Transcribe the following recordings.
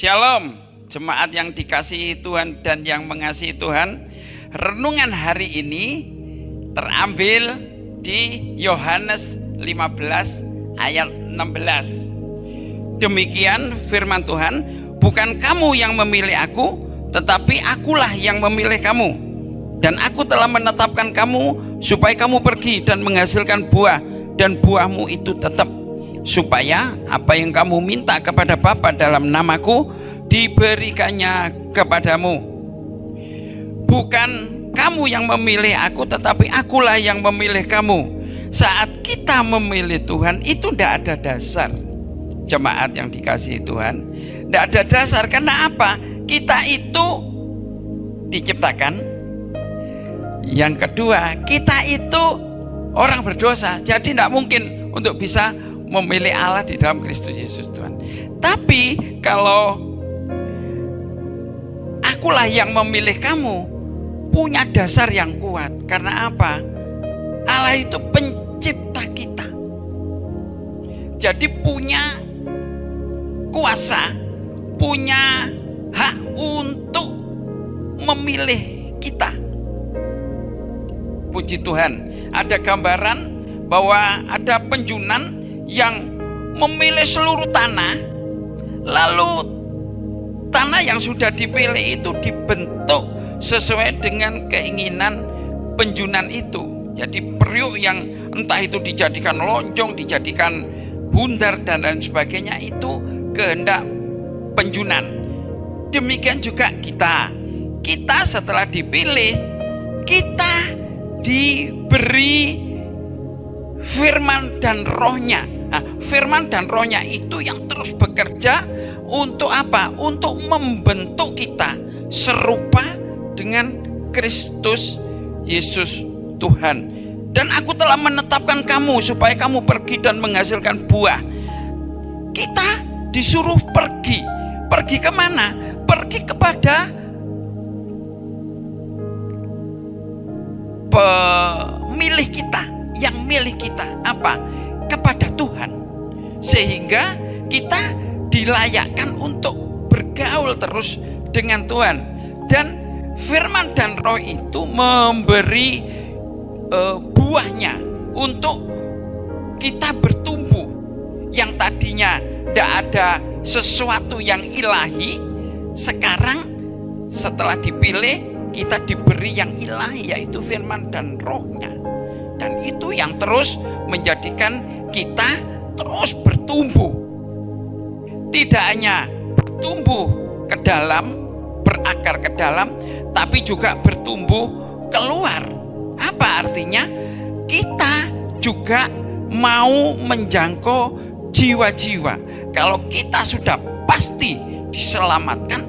Shalom, jemaat yang dikasihi Tuhan dan yang mengasihi Tuhan. Renungan hari ini terambil di Yohanes 15 ayat 16. Demikian firman Tuhan, bukan kamu yang memilih aku, tetapi akulah yang memilih kamu. Dan aku telah menetapkan kamu supaya kamu pergi dan menghasilkan buah, dan buahmu itu tetap, supaya apa yang kamu minta kepada Bapa dalam namaku diberikannya kepadamu. Bukan kamu yang memilih aku, tetapi akulah yang memilih kamu. Saat kita memilih Tuhan itu tidak ada dasar. Jemaat yang dikasihi Tuhan, tidak ada dasar. Karena apa? Kita itu diciptakan. Yang kedua, kita itu orang berdosa. Jadi tidak mungkin untuk bisa memilih Allah di dalam Kristus Yesus Tuhan. Tapi kalau akulah yang memilih kamu, punya dasar yang kuat. Karena apa? Allah itu pencipta kita. Jadi punya kuasa, punya hak untuk memilih kita. Puji Tuhan, ada gambaran bahwa ada penjunan yang memilih seluruh tanah, lalu tanah yang sudah dipilih itu dibentuk sesuai dengan keinginan penjunan itu. Jadi periuk yang entah itu dijadikan lonjong, dijadikan bundar dan lain sebagainya, itu kehendak penjunan. Demikian juga kita setelah dipilih, kita diberi firman dan rohnya. Nah, firman dan rohnya itu yang terus bekerja untuk apa? Untuk membentuk kita serupa dengan Kristus Yesus Tuhan. Dan aku telah menetapkan kamu supaya kamu pergi dan menghasilkan buah. Kita disuruh pergi. Pergi kemana? Pergi kepada pemilih kita. Yang milih kita apa? Kepada Tuhan. Sehingga kita dilayakkan untuk bergaul terus dengan Tuhan. Dan firman dan roh itu memberi buahnya untuk kita bertumbuh. Yang tadinya tidak ada sesuatu yang ilahi, sekarang setelah dipilih kita diberi yang ilahi, yaitu firman dan rohnya. Dan itu yang terus menjadikan kita terus bertumbuh. Tidak hanya bertumbuh ke dalam, berakar ke dalam, tapi juga bertumbuh keluar. Apa artinya? Kita juga mau menjangkau jiwa-jiwa. Kalau kita sudah pasti diselamatkan,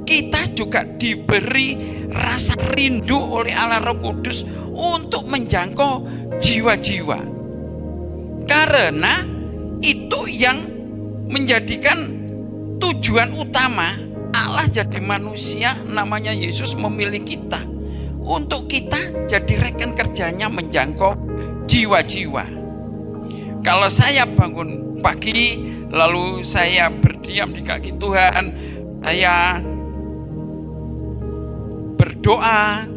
kita juga diberi rasa rindu oleh Allah Roh Kudus untuk menjangkau jiwa-jiwa. Karena itu yang menjadikan tujuan utama Allah jadi manusia, namanya Yesus, memilih kita untuk kita jadi rekan kerjanya menjangkau jiwa-jiwa. Kalau saya bangun pagi lalu saya berdiam di kaki Tuhan, saya berdoa.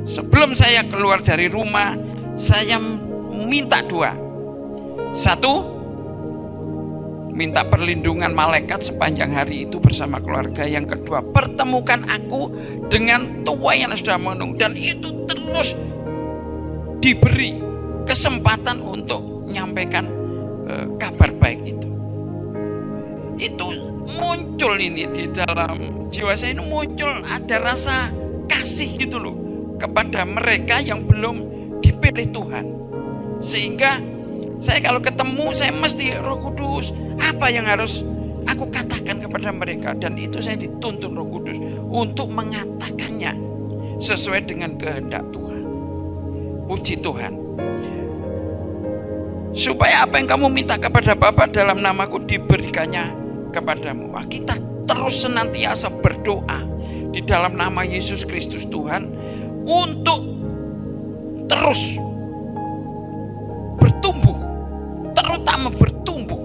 Sebelum saya keluar dari rumah, saya minta dua. Satu, minta perlindungan malaikat sepanjang hari itu bersama keluarga. Yang kedua, pertemukan aku dengan Tuhan yang sudah menunggu. Dan itu terus diberi kesempatan untuk menyampaikan kabar baik itu. Itu muncul ini di dalam jiwa saya, ini muncul ada rasa kasih gitu loh kepada mereka yang belum dipilih Tuhan. Sehingga saya kalau ketemu, saya mesti Roh Kudus, apa yang harus aku katakan kepada mereka. Dan itu saya dituntun Roh Kudus untuk mengatakannya sesuai dengan kehendak Tuhan. Puji Tuhan. Supaya apa yang kamu minta kepada Bapa dalam namaku diberikannya kepadamu. Wah, kita terus senantiasa berdoa di dalam nama Yesus Kristus Tuhan untuk terus bertumbuh, terutama bertumbuh.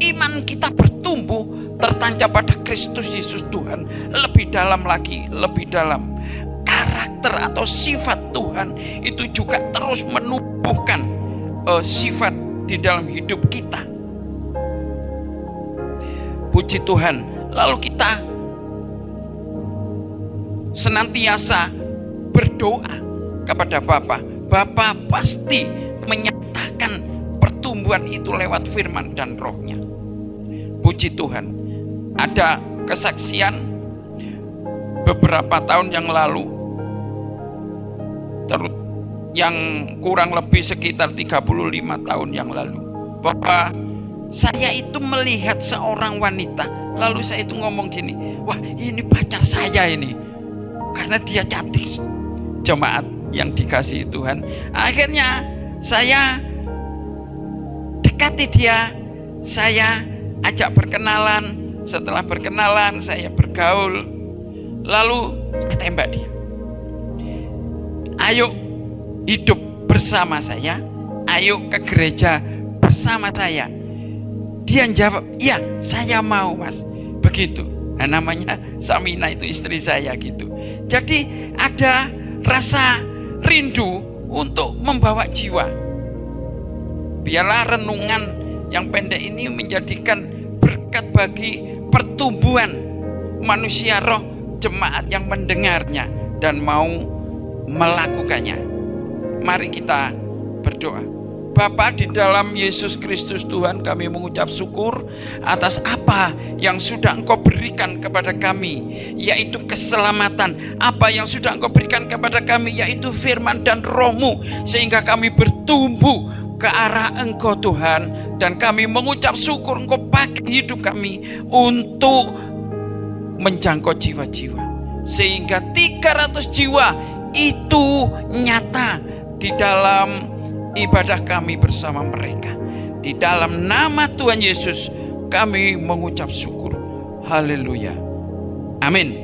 Iman kita bertumbuh, terutama bertancap pada Kristus Yesus Tuhan, lebih dalam lagi, lebih dalam. Karakter atau sifat Tuhan itu juga terus menumbuhkan sifat di dalam hidup kita. Puji Tuhan. Lalu kita senantiasa berdoa kepada Bapa. Bapa pasti menyatakan pertumbuhan itu lewat firman dan rohnya. Puji Tuhan. Ada kesaksian beberapa tahun yang lalu, yang kurang lebih sekitar 35 tahun yang lalu, bahwa saya itu melihat seorang wanita, lalu saya itu ngomong gini, wah ini pacar saya ini, karena dia cantik. Jemaat yang dikasihi Tuhan, akhirnya saya dekati dia, saya ajak berkenalan. Setelah berkenalan, saya bergaul, lalu saya tembak dia. Ayo hidup bersama saya, ayo ke gereja bersama saya. Dia jawab, iya saya mau mas. Begitu. Nah, namanya Samina itu istri saya gitu. Jadi ada rasa rindu untuk membawa jiwa. Biarlah renungan yang pendek ini menjadikan berkat bagi pertumbuhan manusia roh, jemaat yang mendengarnya dan mau melakukannya. Mari kita berdoa. Bapa, di dalam Yesus Kristus Tuhan, kami mengucap syukur atas apa yang sudah Engkau berikan kepada kami, yaitu keselamatan. Apa yang sudah Engkau berikan kepada kami, yaitu firman dan roh-Mu, sehingga kami bertumbuh ke arah Engkau Tuhan. Dan kami mengucap syukur Engkau pakai hidup kami untuk menjangkau jiwa-jiwa, sehingga 300 jiwa itu nyata di dalam ibadah kami bersama mereka. Di dalam nama Tuhan Yesus kami mengucap syukur. Haleluya. Amin.